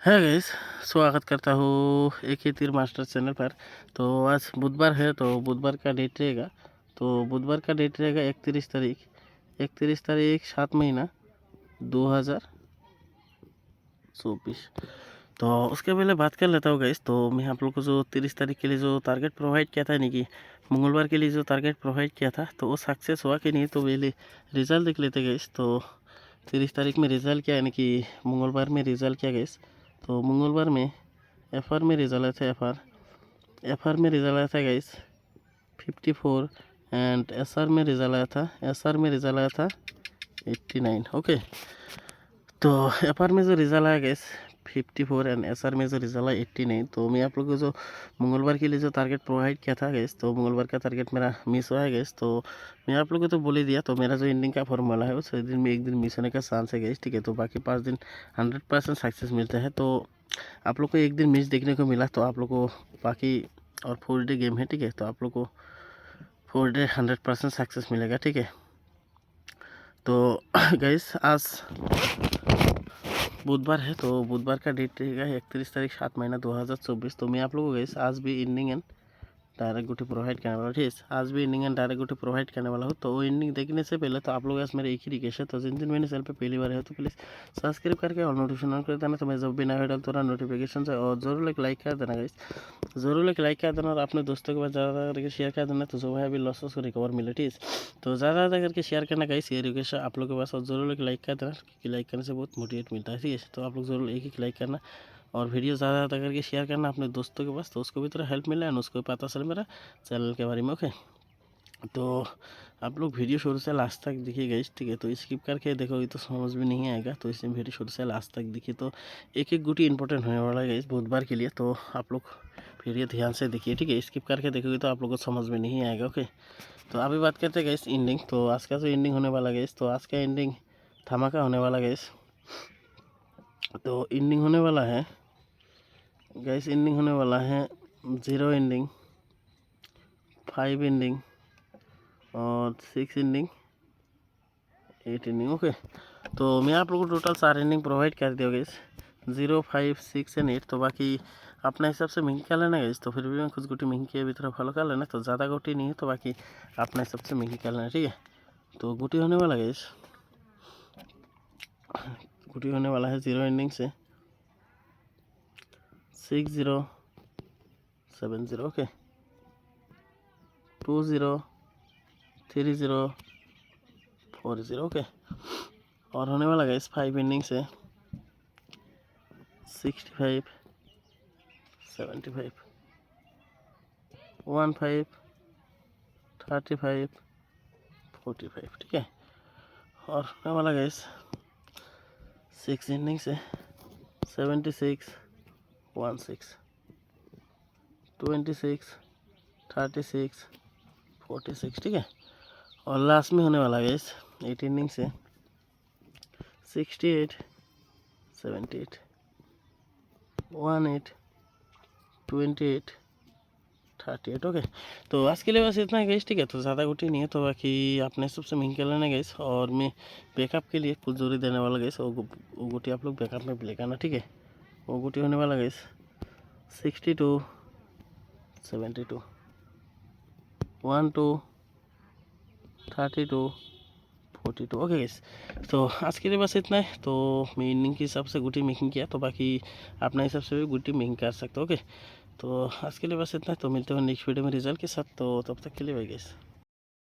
है गाइस, स्वागत करता हूँ एक ही तीर मास्टर चैनल पर। तो आज बुधवार है, तो बुधवार का डेट रहेगा। तो बुधवार का डेट रहेगा 31 तारीख 7 महीना 2024। तो उसके पहले बात कर लेता हूँ गाइस। तो मैं आप लोग को जो 30 तारीख के लिए जो टारगेट प्रोवाइड किया था, यानी कि मंगलवार के लिए जो टारगेट प्रोवाइड किया था, तो वो सक्सेस हुआ कि नहीं, तो पहले रिज़ल्ट देख लेते गाइस। तो 30 तारीख में रिज़ल्ट क्या, यानी कि मंगलवार में रिज़ल्ट क्या गाइस। तो मंगलवार में एफ में रिजल्ट आया था। एफ में रिजल्ट आया था गाइस 54 एंड एस में रिजल्ट आया था 89। ओके, तो एफ में जो रिजल्ट आया गाइस 54 एंड एस में जो रिजल्ट आया 89। तो मैं आप लोग को जो मंगलवार के लिए जो टारगेट प्रोवाइड किया था गाइस, तो मंगलवार का टारगेट मेरा मिस हुआ है गाइस। तो मैं आप लोग को तो बोल ही दिया। तो मेरा जो एंडिंग का फॉर्मूला है वो 6 दिन में 1 दिन मिस होने का चांस है गाइस, ठीक है। तो बाकी 5 दिन 100% सक्सेस मिलता है। तो आप लोग को 1 दिन मिस देखने को मिला, तो आप लोग को बाकी और 4 डे गेम है, ठीक है। तो आप लोग को 4 डे 100% सक्सेस मिलेगा, ठीक है। तो गाइस आज बुधवार है, तो बुधवार का डेट रहेगा 31 तारीख 7 महीना 2024। तो मैं आप लोगों को गाइस आज भी इंडिंग एंड डायरेक्ट गुटी प्रोवाइड करने वाला हूँ, ठीक है। आज भी इंडिंग एंड डायरेक्ट गुटी प्रोवाइड करने वाला हूँ। तो वो इंडिंग देखने से पहले तो आप लोग आज मेरे एक ही रिक्वेस्ट है, तो जिन दिन मैंने चैनल पे पहली बार है तो प्लीज़ सब्सक्राइब करके और नोटिफिकेशन ऑन कर देना। तो मैं जब भी नया डाल तो नोटिफिकेशन से, और जरूर एक लाइक कर देना गाइस, ज़रूर एक लाइक कर देना और अपने दोस्तों के पास ज़्यादा करके शेयर कर देना, तो जो है अभी लॉस को रिकवर मिले, ठीक है। तो ज़्यादा करके शेयर करना गाइस, ये रिक्वेस्ट है आप लोग के पास। और जरूर एक लाइक कर देना, क्योंकि लाइक करने से बहुत मोटिवेट मिलता है, ठीक है। तो आप लोग जरूर एक लाइक करना और वीडियो ज़्यादा करके शेयर करना अपने दोस्तों के पास, तो उसको भी थोड़ा हेल्प मिले और उसको पता चले मेरा चैनल के बारे में। ओके, तो आप लोग वीडियो शुरू से लास्ट तक देखिए गाइस, ठीक है। तो स्किप करके देखोगे तो समझ में नहीं आएगा, तो इसलिए वीडियो शुरू से लास्ट तक देखिए। तो एक एक गुटी इंपॉर्टेंट होने वाला है गाइस बुधवार के लिए, तो आप लोग वीडियो ध्यान से देखिए, ठीक है। स्किप करके देखोगे तो आप लोग को समझ में नहीं आएगा। ओके, तो अभी बात करते हैं गाइस एंडिंग। तो आज का जो एंडिंग होने वाला गाइस, तो आज का एंडिंग धमाका होने वाला गाइस। तो एंडिंग होने वाला है गाइस, एंडिंग होने वाला है 0 एंडिंग, 5 एंडिंग और 6 एंडिंग, 8 एंडिंग। ओके, तो मैं आप लोगों को टोटल 4 एंडिंग प्रोवाइड कर दिया गाइस, 0, 5, 6 एंड 8। तो बाकी अपने हिसाब से महंगी कर लेना गाइस। तो फिर भी मैं कुछ गुटी महंगी अभी थोड़ा फॉलो कर लेना, तो ज़्यादा गुटी नहीं है, तो बाकी अपने हिसाब से महंगी कर लेना, ठीक है। तो गुटी होने वाला गाइस, गुटी होने वाला है 0 एंडिंग से 6, 0, 7, 0। ओके, 2, 0, 3, 0, 4, 0। ओके, और होने वाला गाइस 5 एंडिंग से 65, 75, 15, 35, 45, ठीक है। और होने वाला गाइस 6 एंडिंग से 76, 16, 26, 36, 46, ठीक है। और लास्ट में होने वाला गाइस 8 एंडिंग से 68, 78, 18, 28, 38। ओके, तो आज के लिए बस इतना है गाइस, ठीक है। तो ज़्यादा गुटी नहीं है, तो बाकी आपने सबसे महंगी लेना गाइस। और मैं बैकअप के लिए कुछ जरूरी देने वाला गाइस, वो गुटी आप लोग बैकअप में प्ले करना, ठीक है। वो गुटी होने वाला गाइस 62, 72, 12, 32, 42। ओके गाइस, तो आज के लिए बस इतना है। तो मैं इनिंग के हिसाब से गुटी मेकिंग किया, तो बाकी अपने हिसाब से भी गुटी मेकिंग कर सकते हो। ओके, तो आज के लिए बस इतना है। तो मिलते हैं नेक्स्ट वीडियो में रिजल्ट के साथ। तो तब तक के लिए बाय गाइस।